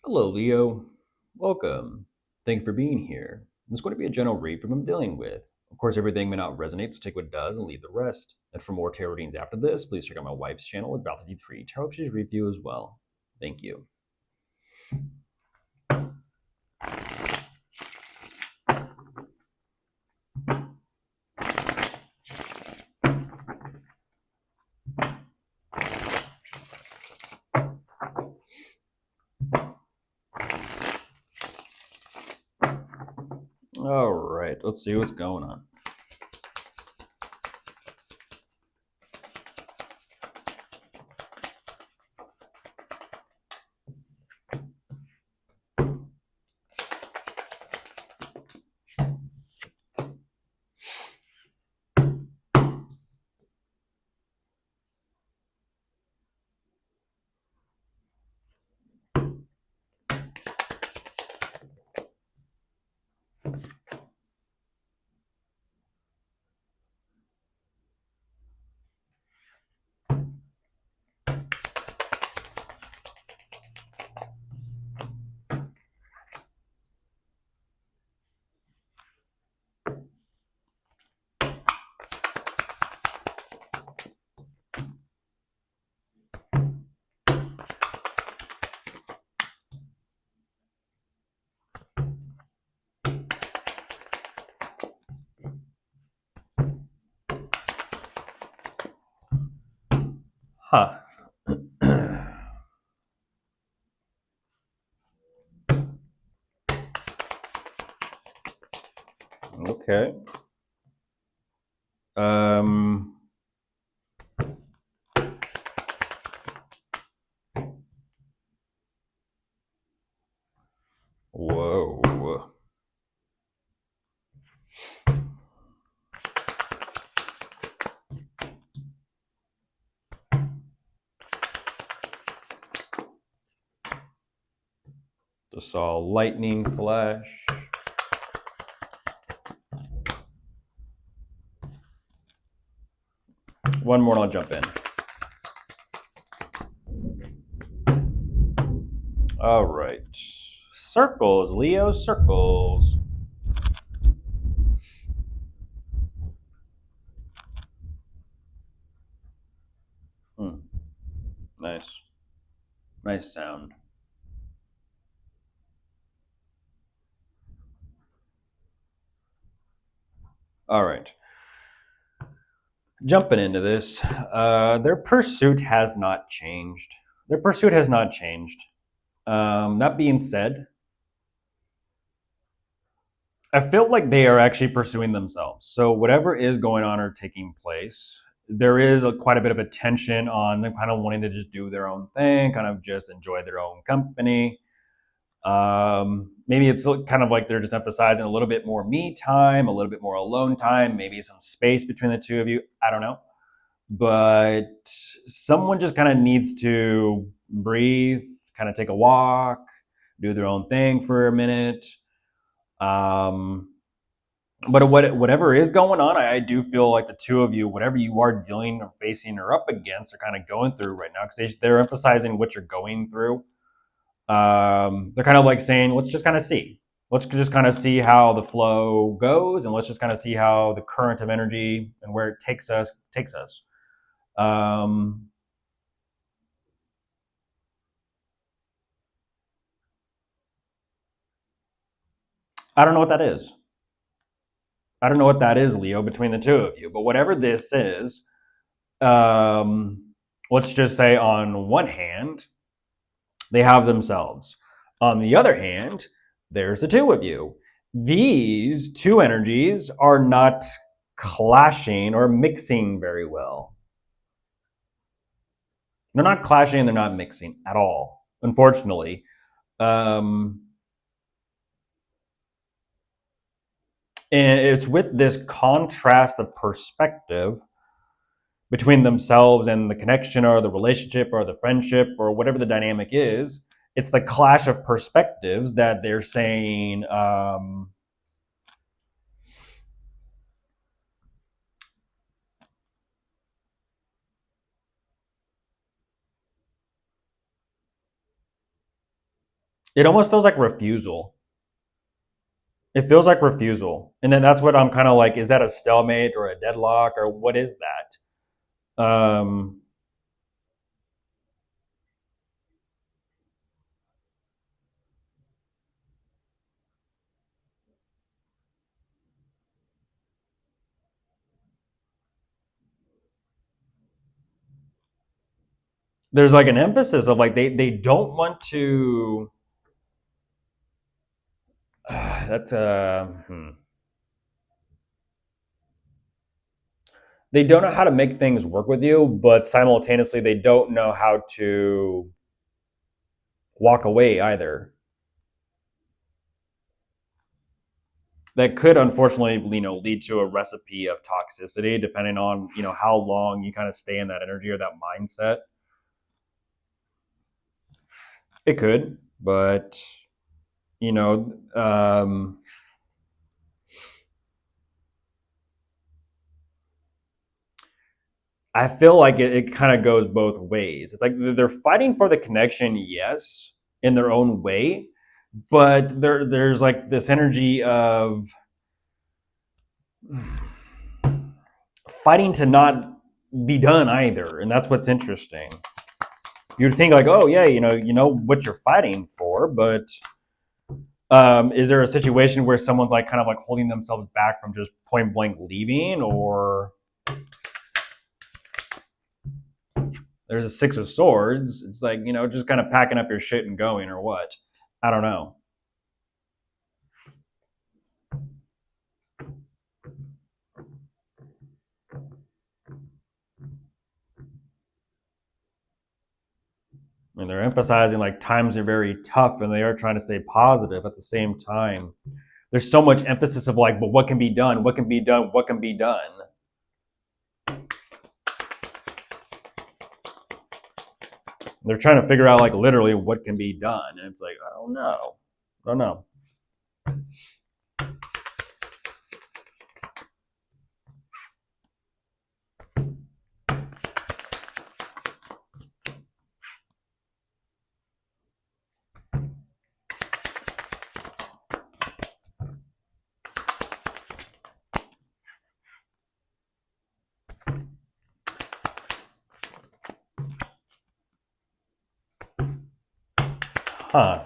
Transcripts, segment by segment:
Hello, Leo. Welcome. Thank you for being here. This is going to be a general read from what I'm dealing with. Of course, everything may not resonate, so take what does and leave the rest. And for more tarot readings after this, please check out my wife's channel at Val53 Tarot. She's review as well. Thank you. All right, let's see what's going on. Huh. Okay. Um. Whoa. Just saw lightning flash. One more and I'll jump in. All right. Circles, Leo, circles. Nice. Nice sound. All right. Jumping into this, their pursuit has not changed. Their pursuit has not changed. That being said, I feel like they are actually pursuing themselves. So whatever is going on or taking place, there is quite a bit of attention on them kind of wanting to just do their own thing, kind of just enjoy their own company. Maybe it's kind of like they're just emphasizing a little bit more me time, a little bit more alone time, maybe some space between the two of you. I don't know. But someone just kind of needs to breathe, kind of take a walk, do their own thing for a minute. But whatever is going on, I do feel like the two of you, whatever you are dealing or facing or up against, are kind of going through right now because they're emphasizing what you're going through. They're kind of like saying, let's just kind of see. Let's just kind of see how the flow goes, and let's just kind of see how the current of energy and where it takes us takes us. Um, I don't know what that is. I don't know what that is, Leo, between the two of you. But whatever this is, let's just say on one hand, they have themselves. On the other hand, there's the two of you. These two energies are not clashing or mixing very well. They're not clashing, they're not mixing at all, unfortunately. Um, and it's with this contrast of perspective between themselves and the connection or the relationship or the friendship or whatever the dynamic is. It's the clash of perspectives that they're saying, It almost feels like refusal. It feels like refusal. And then that's what I'm kind of like, is that a stalemate or a deadlock or what is that? There's like an emphasis of like they don't want to that's they don't know how to make things work with you, but simultaneously they don't know how to walk away either. That could unfortunately, lead to a recipe of toxicity depending on, how long you kind of stay in that energy or that mindset. It could, but you know, I feel like it kind of goes both ways. It's like they're fighting for the connection, yes, in their own way, but there's like this energy of fighting to not be done either, and that's what's interesting. You'd think like, oh yeah, you know what you're fighting for, but is there a situation where someone's like kind of like holding themselves back from just point blank leaving, or there's a six of swords? It's like, just kind of packing up your shit and going, or what? I don't know. I mean, they're emphasizing like times are very tough and they are trying to stay positive at the same time. There's so much emphasis of like, but what can be done? What can be done? What can be done? They're trying to figure out like literally what can be done. And it's like, I don't know. I don't know. Huh.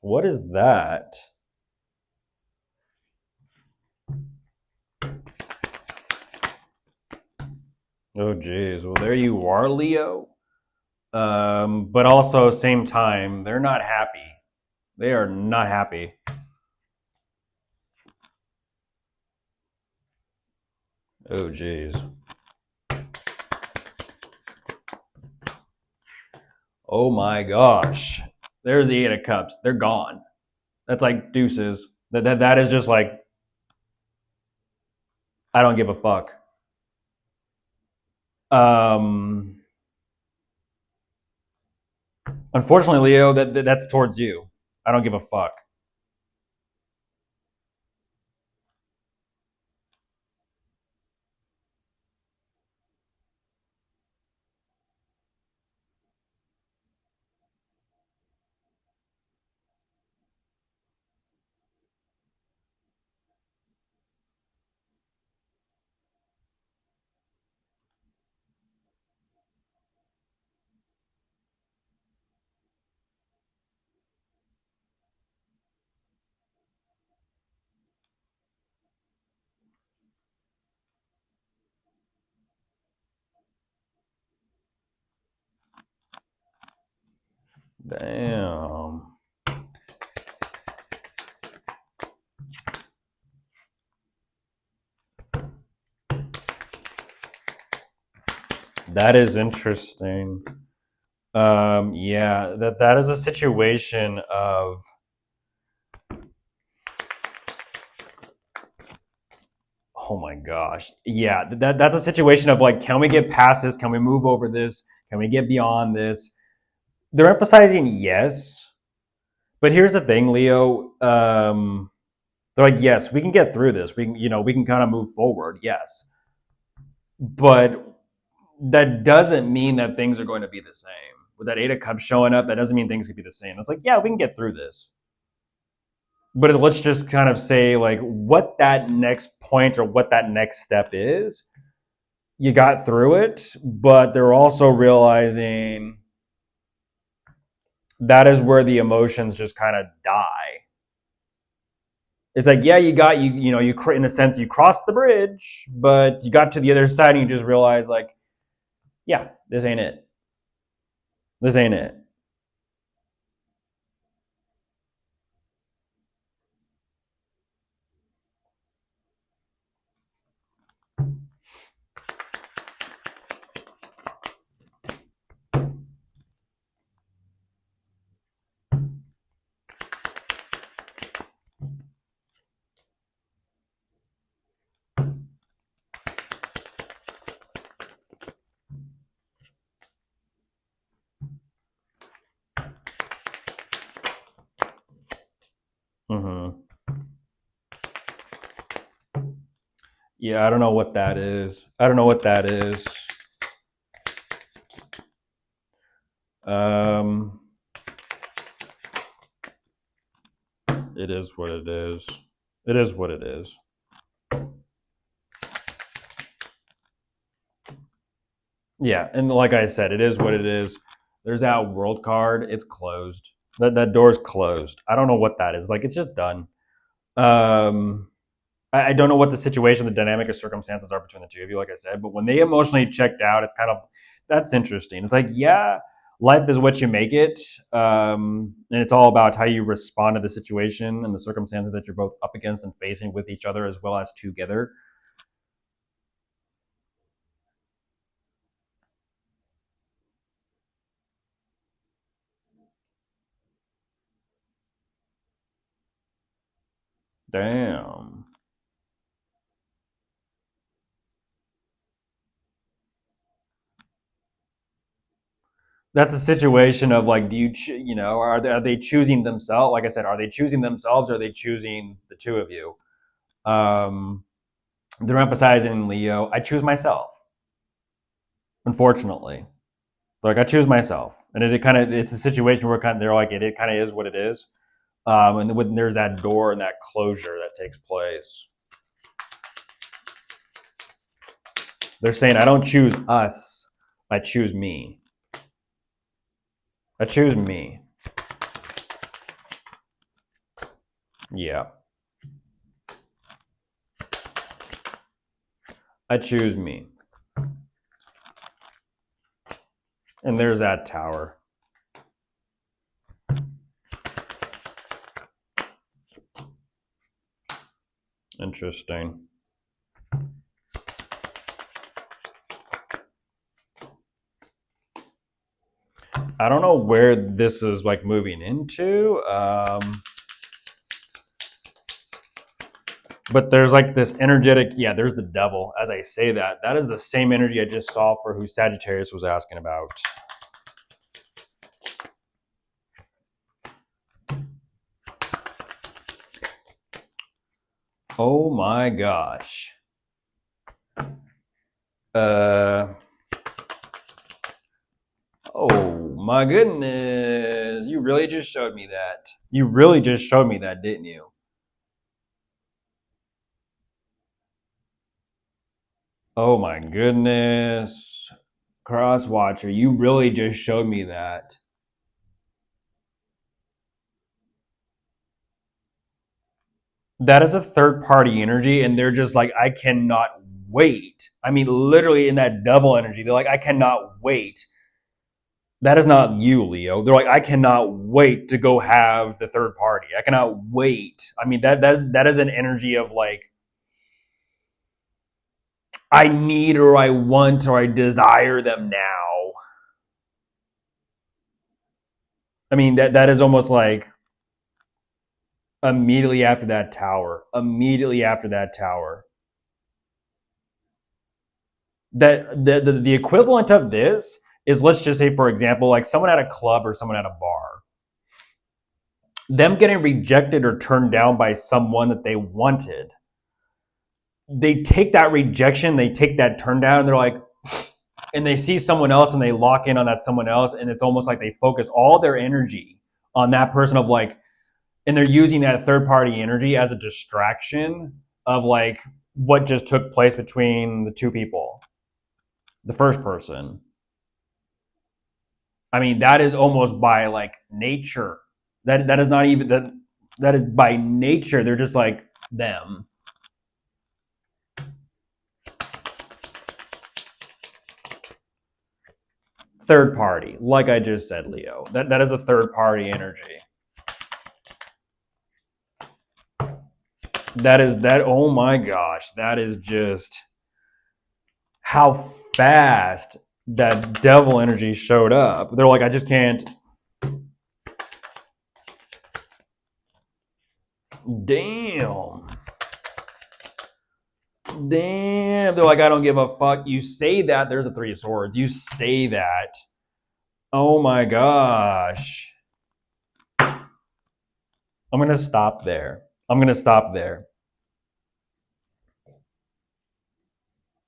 What is that? Oh, geez. Well, there you are, Leo. But also, same time, they're not happy. They are not happy. Oh, geez. Oh my gosh. There's the Eight of Cups. They're gone. That's like deuces. That is just like, I don't give a fuck. Um, Unfortunately, Leo, that's towards you. I don't give a fuck. Damn. That is interesting. Yeah, that is a situation of, oh my gosh. Yeah, that's a situation of like, can we get past this? Can we move over this? Can we get beyond this? They're emphasizing yes, But here's the thing, Leo. They're like, yes, we can get through this. We can, we can kind of move forward. Yes, but that doesn't mean that things are going to be the same. With that Eight of Cups showing up, that doesn't mean things could be the same. It's like, yeah, we can get through this. But let's just kind of say, like, what that next point or what that next step is. You got through it, but they're also realizing that is where the emotions just kind of die. It's like, yeah, you in a sense you crossed the bridge, but you got to the other side and you just realize, like, yeah, this ain't it. This ain't it. Mm-hmm. Yeah, I don't know what that is. I don't know what that is. Um, it is what it is. It is what it is. Yeah, and like I said, it is what it is. There's that world card. It's closed. That door's closed. I don't know what that is. Like, it's just done. Um, I don't know what the situation, the dynamic of circumstances are between the two of you, like I said, but when they emotionally checked out, it's kind of, that's interesting. It's like, yeah, life is what you make it. And it's all about how you respond to the situation and the circumstances that you're both up against and facing with each other as well as together. Damn. That's a situation of, like, do you, are they choosing themselves? Like I said, are they choosing themselves or are they choosing the two of you? Um, they're emphasizing Leo. I choose myself, unfortunately. Like, I choose myself, and it kind of, it's a situation where kind of, they're like, it kind of is what it is. And when there's that door and that closure that takes place, they're saying, I don't choose us, I choose me. I choose me. Yeah, I choose me. And there's that tower. Interesting. I don't know where this is, like, moving into. But there's, like, this energetic, yeah, there's the devil. As I say that, that is the same energy I just saw for who Sagittarius was asking about. Oh my gosh. Uh, oh my goodness. You really just showed me that. You really just showed me that, didn't you? Oh my goodness. Crosswatcher, you really just showed me that. That is a third party energy, and they're just like, I cannot wait. I mean, literally in that double energy, they're like, I cannot wait. That is not you, Leo. They're like, I cannot wait to go have the third party. I cannot wait. I mean, that is an energy of, like, I need or I want or I desire them now. I mean, that is almost like immediately after that tower. Immediately after that tower. That the equivalent of this is, let's just say, for example, like someone at a club or someone at a bar. them getting rejected or turned down by someone that they wanted, they take that rejection, they take that turn down, and they're like, and they see someone else and they lock in on that someone else, and it's almost like they focus all their energy on that person of like, and they're using that third party energy as a distraction of like what just took place between the two people, the first person. I mean, that is almost by like nature. That is not even that is by nature. They're just like them. Third party, like I just said, Leo. That is a third party energy. That is that. Oh my gosh, that is just how fast that devil energy showed up. They're like, I just can't. Damn. Damn. They're like, I don't give a fuck. You say that. There's a Three of Swords. You say that. Oh my gosh. I'm going to stop there. I'm going to stop there.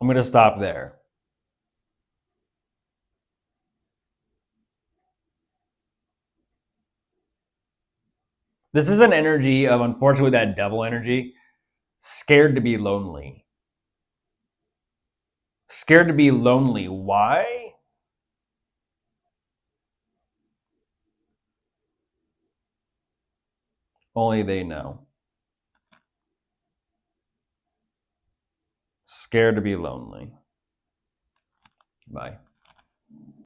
I'm going to stop there. This is an energy of, unfortunately, that devil energy. Scared to be lonely. Scared to be lonely. Why? Only they know. Scared to be lonely. Bye.